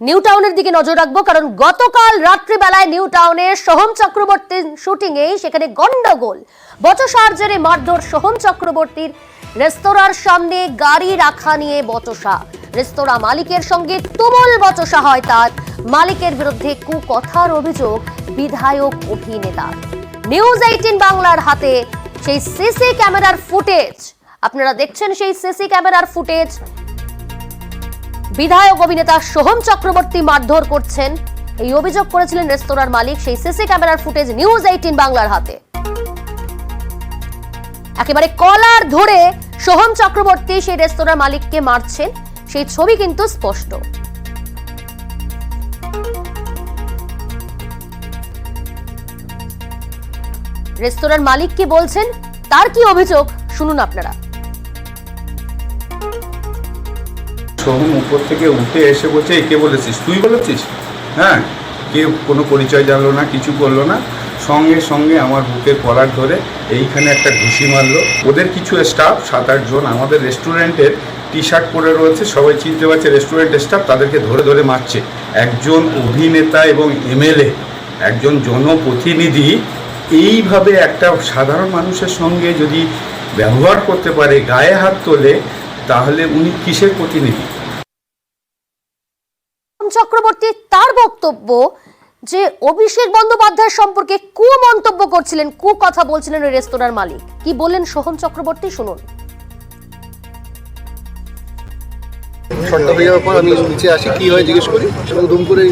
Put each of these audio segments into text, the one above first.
New টাউনের দিকে নজর রাখবো, কারণ গতকাল রাত্রিবেলায় নিউ টাউনে সোহম চক্রবর্তীর শুটিং এ সেখানে গন্ডগোল, বচসার জেরে মারধর। সোহম চক্রবর্তীর রেস্তোরাঁর সামনে গাড়ি রাখা নিয়ে বচসা, রেস্তোরাঁ মালিকের সঙ্গে তুমুল বচসা হয় তার। মালিকের বিরুদ্ধে কুকথার অভিযোগ বিধায়ক অভিনেতা। নিউজ 18 বাংলার হাতে সেই সিসি ক্যামেরার ফুটেজ, আপনারা দেখছেন সেই সিসি ক্যামেরার ফুটেজ। বিধায়ক অভিনেতা সোহম চক্রবর্তী মারধর করছেন, এই অভিযোগ করেছিলেন রেস্তোরাঁর মালিক। সেই সিসি ক্যামেরার ফুটেজ নিউজ 18 বাংলার হাতে। একেবারে কলার ধরে সোহম চক্রবর্তী সেই রেস্তোরাঁর মালিককে মারছেন, সেই ছবি কিন্তু স্পষ্ট। রেস্তোরাঁর মালিক কি বলছেন, তার কি অভিযোগ, শুনুন আপনারা। সোহম উপর থেকে উঠে এসে বলছে, কে বলেছিস? তুই বলেছিস? হ্যাঁ, কেউ কোনো পরিচয় জানলো না, কিছু করলো না, সঙ্গে সঙ্গে আমার বুকে কলার ধরে এইখানে একটা ঘুষি মারলো। ওদের কিছু স্টাফ 7-8 জন আমাদের রেস্টুরেন্টের টি শার্ট পরে রয়েছে, সবাই চিনতে পারছে রেস্টুরেন্টের স্টাফ, তাদেরকে ধরে ধরে মারছে। একজন অভিনেতা এবং এমএলএ, একজন জনপ্রতিনিধি এইভাবে একটা সাধারণ মানুষের সঙ্গে যদি ব্যবহার করতে পারে, গায়ে হাত তোলে, তাহলে উনি কিসের প্রতিনিধি? চক্রবর্তী তার বক্তব্য যে অভিষেক বন্দ্যোপাধ্যায় সম্পর্কে কুমন্তব্য করছিলেন, কথা বলছিলেন ওই রেস্তোরাঁর মালিক। কি বললেন সোহম চক্রবর্তী, শুনুন। শটটা হয়ে যাওয়ার পর আমি নিচে আসি, কী হয় জিজ্ঞেস করি, এবং দুম করে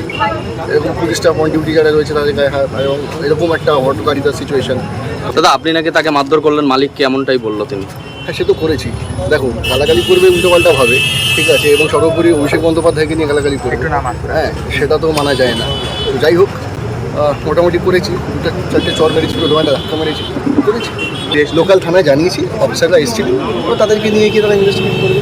এরকম পুলিশটা পয়েন্ট ডিউটি যারা রয়েছে তাদের গায়ে হাত, এবং এরকম একটা হটকারিতার সিচুয়েশন। দাদা, আপনি নাকি তাকে মারধর করলেন, মালিককে এমনটাই বললো তিনি। হ্যাঁ, সে তো করেছি। দেখো, গালাগালি করবে, উল্টোপাল্টা ভাবে, ঠিক আছে, এবং সর্বোপরি অভিষেক বন্দ্যোপাধ্যায়কে নিয়ে গালাগালি করবে, হ্যাঁ, সেটা তো মানা যায় না। তো যাই হোক, মোটামুটি করেছি, 2-4টে চর মেরেছি, দোকানটা ধাক্কা মেরেছি, করেছি। লোকাল থানায় জানিয়েছি, অফিসাররা এসেছিল, তো তাদেরকে নিয়ে গিয়ে তারা ইনভেস্টিগেট করবে।